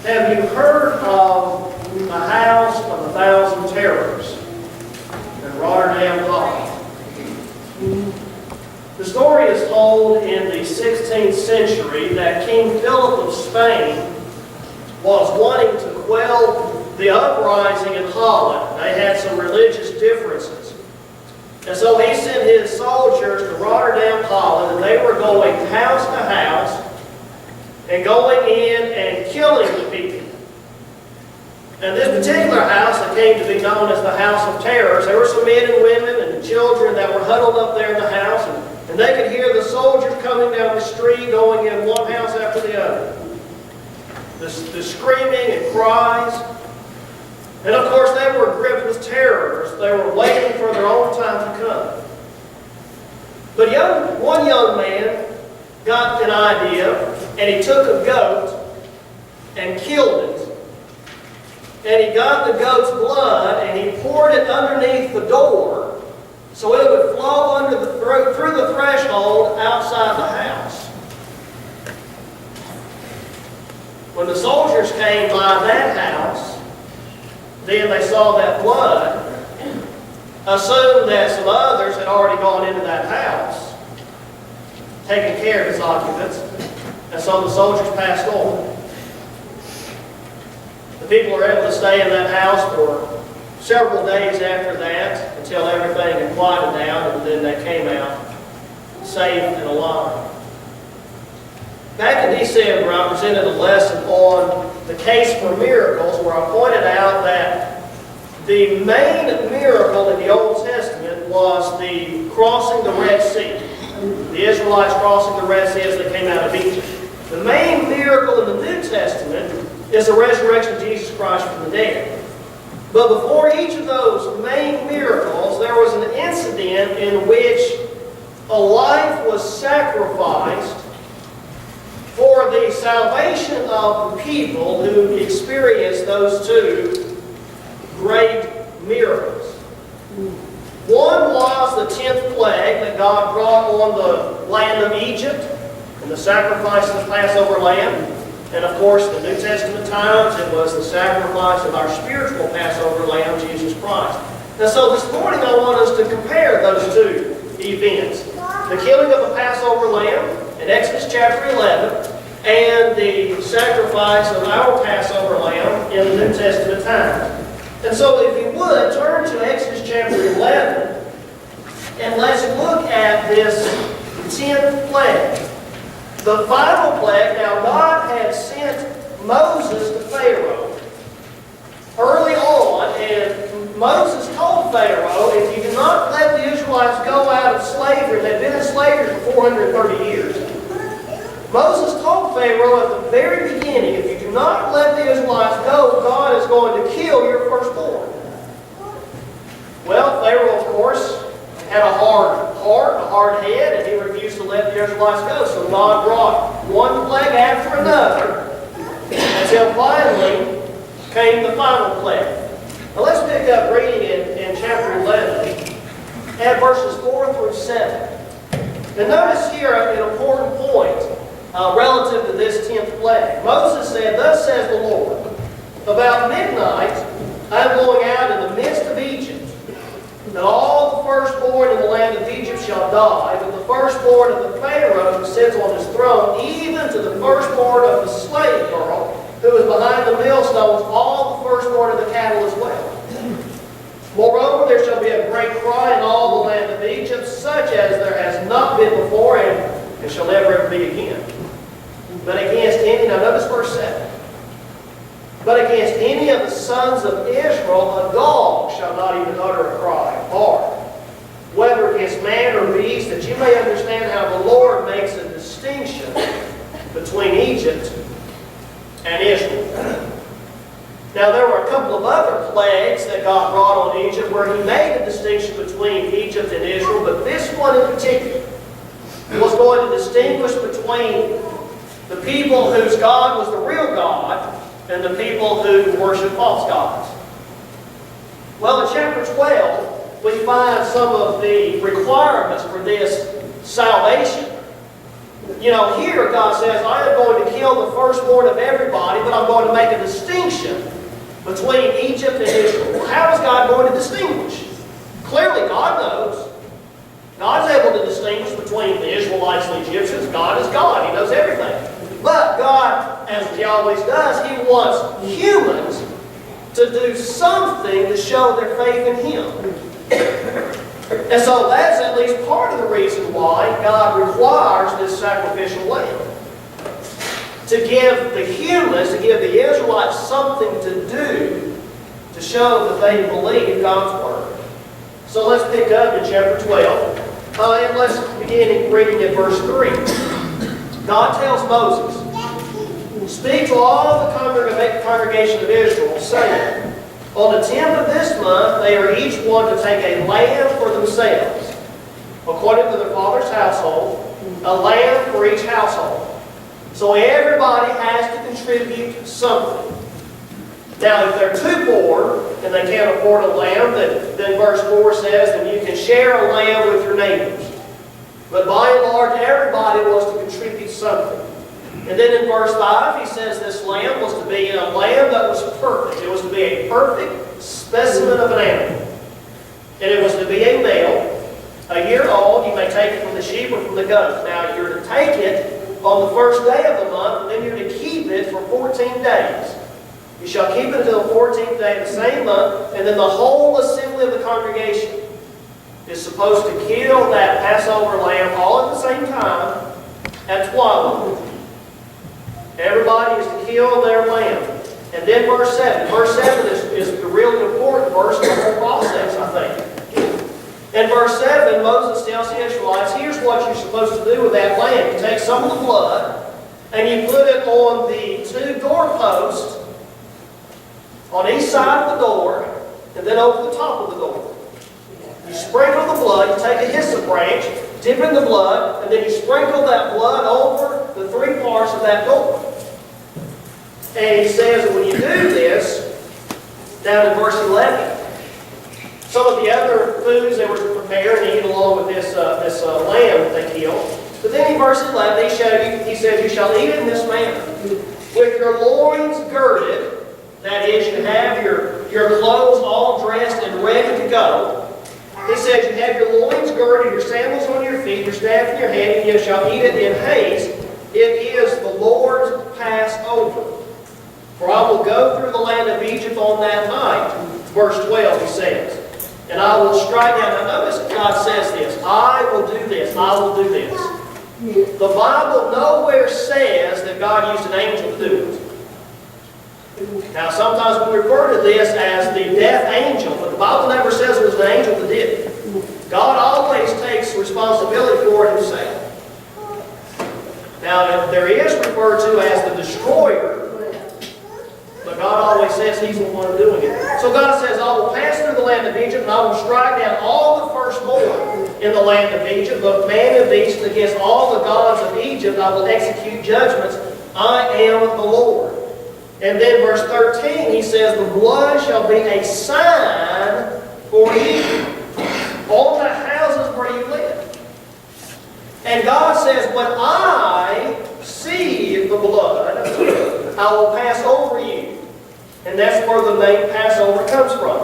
Have you heard of the House of a Thousand Terrors in Rotterdam, Holland? The story is told in the 16th century that King Philip of Spain was wanting to quell the uprising in Holland. They had some religious differences. And so he sent his soldiers to Rotterdam, Holland, and they were going house to house and going in and killing the people. And this particular house that came to be known as the House of Terrors, there were some men and women and children that were huddled up there in the house, and they could hear the soldiers coming down the street, going in one house after the other. The screaming and cries. And of course they were gripped with terrors. They were waiting for their own time to come. But one young man got an idea, and he took a goat and killed it. And he got the goat's blood and he poured it underneath the door so it would flow through the threshold outside the house. When the soldiers came by that house, then they saw that blood, assumed that some others had already gone into that house, taking care of its occupants, and so the soldiers passed on. The people were able to stay in that house for several days after that until everything had quieted down, and then they came out safe and alive. Back in December, I presented a lesson on the case for miracles, where I pointed out that the main miracle in the Old Testament was the crossing the Red Sea. The Israelites crossing the Red Sea as they came out of Egypt. The main miracle in the New Testament is the resurrection of Jesus Christ from the dead. But before each of those main miracles, there was an incident in which a life was sacrificed for the salvation of the people who experienced those two great miracles. One was the 10th plague that God brought on the land of Egypt, and the sacrifice of the Passover lamb. And of course, the New Testament times, it was the sacrifice of our spiritual Passover lamb, Jesus Christ. And so this morning I want us to compare those two events. The killing of the Passover lamb in Exodus chapter 11, and the sacrifice of our Passover lamb in the New Testament times. And so if you would, turn to Exodus chapter 11, and let's look at this 10th plague. The final plague. Now God had sent Moses to Pharaoh early on, and Moses told Pharaoh, if you do not let the Israelites go out of slavery, they've been in slavery for 430 years. Moses told Pharaoh at the very beginning, if you do not let the Israelites go, God is going to kill your firstborn. Well, Pharaoh, of course, had a hard heart, a hard head, and he refused to let the Israelites go. So God brought one plague after another until finally came the final plague. Now let's pick up reading in chapter 11 at verses 4 through 7. And notice here an important point relative to this 10th plague. Moses said, "Thus says the Lord, about midnight I am going out in the midst of Egypt, and all the firstborn in the land of Egypt shall die, but the firstborn of the Pharaoh who sits on his throne, even to the firstborn of the slave girl who is behind the millstones, all the firstborn of the cattle as well. Moreover, there shall be a great cry in all the land of Egypt, such as there has not been before, and shall never ever be again. But against any," now notice verse 7, "but against any of the sons of Israel, a dog shall not even utter a cry, or whether against man or beast, that you may understand how the Lord makes a distinction between Egypt and Israel." Now there were a couple of other plagues that God brought on Egypt where He made a distinction between Egypt and Israel, but this one in particular was going to distinguish between the people whose God was the real God and the people who worship false gods. Well, in chapter 12, we find some of the requirements for this salvation. You know, here God says, I am going to kill the firstborn of everybody, but I'm going to make a distinction between Egypt and Israel. Well, how is God going to distinguish? Clearly, God knows. God's able to distinguish between the Israelites and the Egyptians. God is God. He knows everything. But God, as He always does, He wants humans to do something to show their faith in Him. And so that's at least part of the reason why God requires this sacrificial lamb. To give the humans, to give the Israelites something to do to show that they believe God's Word. So let's pick up in chapter 12. And let's begin reading at verse 3. God tells Moses, "Speak to all the congregation of Israel, saying, on the 10th of this month, they are each one to take a lamb for themselves, according to their father's household, a lamb for each household." So everybody has to contribute something. Now, if they're too poor and they can't afford a lamb, then verse 4 says that you can share a lamb with your neighbors. But by and large, everybody wants to contribute something. And then in verse 5, he says this lamb was to be a lamb that was perfect. It was to be a perfect specimen of an animal. And it was to be a male, a year old. You may take it from the sheep or from the goat. Now, you're to take it on the first day of the month, and then you're to keep it for 14 days. You shall keep it until the 14th day of the same month, and then the whole assembly of the congregation is supposed to kill that Passover lamb all at the same time at twilight. Everybody is to kill their lamb. And then verse 7. Verse 7 is the really important verse in the whole process, I think. In verse 7, Moses tells the Israelites, here's what you're supposed to do with that lamb. You take some of the blood, and you put it on the 2 doorposts on each side of the door, and then over the top of the door. You sprinkle the blood, you take a hyssop branch, dip in the blood, and then you sprinkle that blood over the 3 parts of that door. And he says that when you do this, down in verse 11, some of the other foods they were to prepare and eat along with this lamb that they killed. But then in verse 11, he says, you shall eat it in this manner. With your loins girded, that is, you have your clothes all dressed and ready to go. He says, you have your loins girded, your sandals on your feet, your staff in your hand, and you shall eat it in haste. It is the Lord's Passover. For I will go through the land of Egypt on that night. Verse 12, he says, and I will strike down. Now notice God says this, I will do this, I will do this. The Bible nowhere says that God used an angel to do it. Now, sometimes we refer to this as the death angel, but the Bible never says it was an angel that did it. God always takes responsibility for it Himself. Now, there is referred to as the destroyer, but God always says He's the one doing it. So God says, I will pass through the land of Egypt, and I will strike down all the firstborn in the land of Egypt, both man and beast, and against all the gods of Egypt I will execute judgments. I am the Lord. And then verse 13, he says, the blood shall be a sign for you on the houses where you live. And God says, when I see the blood, I will pass over you. And that's where the name Passover comes from.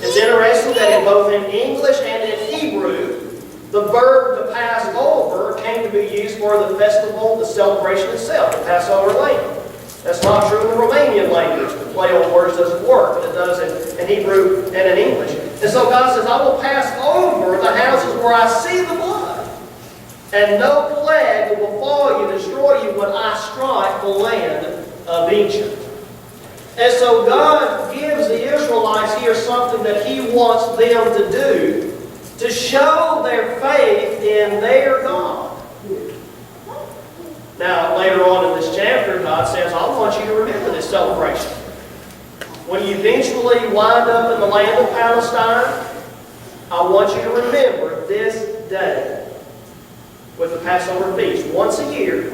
It's interesting that in both in English and in Hebrew, the verb to pass over came to be used for the festival, the celebration itself, the Passover lamb. That's not true in the Romanian language. The play on words doesn't work, but it does in Hebrew and in English. And so God says, I will pass over the houses where I see the blood, and no plague will befall you, destroy you, when I strike the land of Egypt. And so God gives the Israelites here something that He wants them to do to show their faith in their God. Now, later on in this chapter, God says, I want you to remember this celebration. When you eventually wind up in the land of Palestine, I want you to remember this day with the Passover feast. Once a year,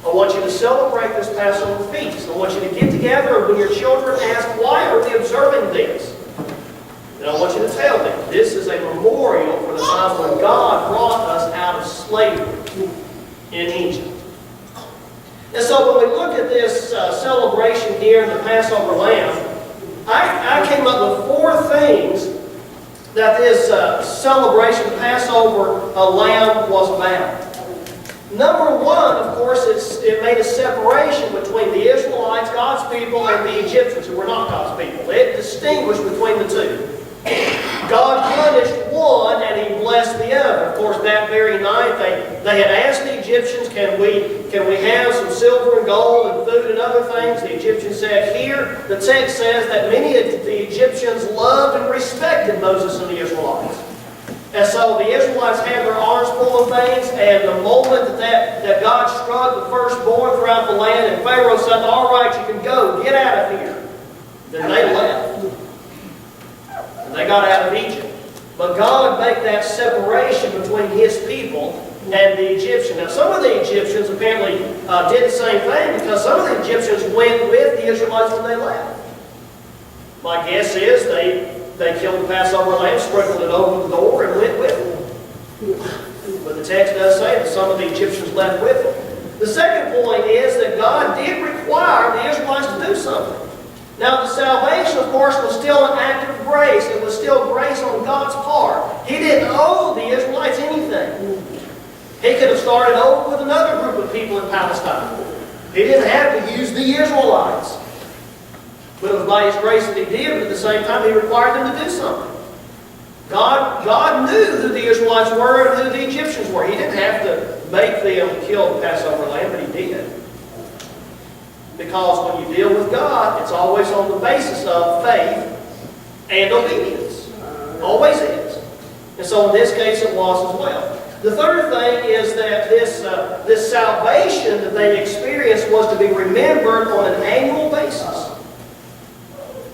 I want you to celebrate this Passover feast. I want you to get together, and when your children ask, why are we observing this? And I want you to tell them, this is a memorial for the time when God brought us out of slavery in Egypt. here, the Passover lamb, I came up with 4 things that this celebration, Passover lamb, was about. Number 1, of course, it made a separation between the Israelites, God's people, and the Egyptians, who were not God's people. It distinguished between the two. God punished one and He blessed the other. Of course, that very night they had asked the Egyptians, can we have some silver and gold and food and other things? The Egyptians said, here. The text says that many of the Egyptians loved and respected Moses and the Israelites. And so the Israelites had their arms full of things, and the moment that God struck the firstborn throughout the land, and Pharaoh said, all right, you can go, get out of here. Then they left. And they got out of Egypt. But God made that separation between His people and the Egyptians. Now, some of the Egyptians apparently did the same thing, because some of the Egyptians went with the Israelites when they left. My guess is they killed the Passover lamb, sprinkled it over the door, and went with them. But the text does say that some of the Egyptians left with them. The second point is that God did require the Israelites to do something. Now, the salvation, of course, was still an act of grace. It was still grace on God's part. He didn't owe the Israelites anything. He could have started over with another group of people in Palestine. He didn't have to use the Israelites. But it was by His grace that He did, but at the same time He required them to do something. God knew who the Israelites were and who the Egyptians were. He didn't have to make them kill the Passover lamb, but He did. Because when you deal with God, it's always on the basis of faith and obedience. Always is. And so in this case it was as well. The third thing is that this salvation that they experienced was to be remembered on an annual basis.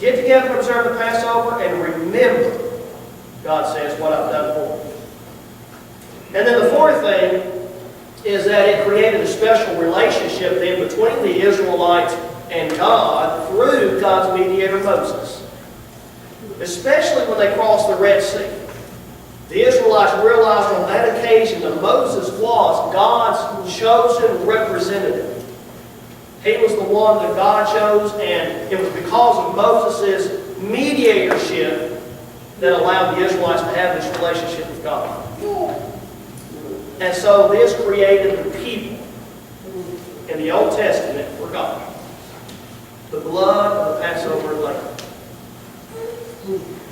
Get together and observe the Passover and remember, God says, what I've done for you. And then the fourth thing is that it created a special relationship then between the Israelites and God through God's mediator Moses. Especially when they crossed the Red Sea. The Israelites realized on that occasion that Moses was God's chosen representative. He was the one that God chose, and it was because of Moses' mediatorship that allowed the Israelites to have this relationship with God. And so this created the people in the Old Testament for God. The blood of the Passover lamb.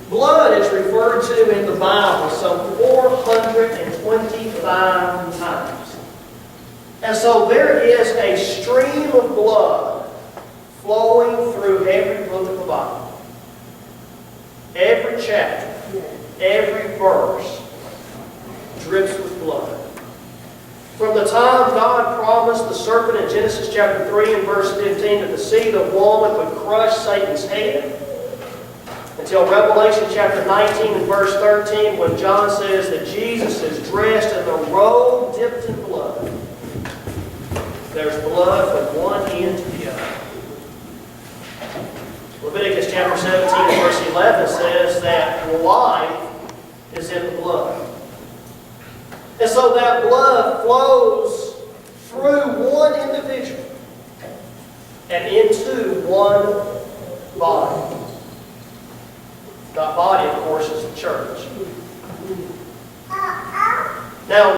Blood is referred to in the Bible some 425 times. And so there is a stream of blood flowing through every book of the Bible. Every chapter, every verse drips with blood. From the time God promised the serpent in Genesis chapter 3 and verse 15 that the seed of woman would crush Satan's head, until Revelation chapter 19 and verse 13, when John says that Jesus is dressed in the robe dipped in blood. There's blood from one end to the other. Leviticus chapter 17 and verse 11 says that life is in the blood. And so that blood flows through one individual and into one body. That body, of course, is the church. Now,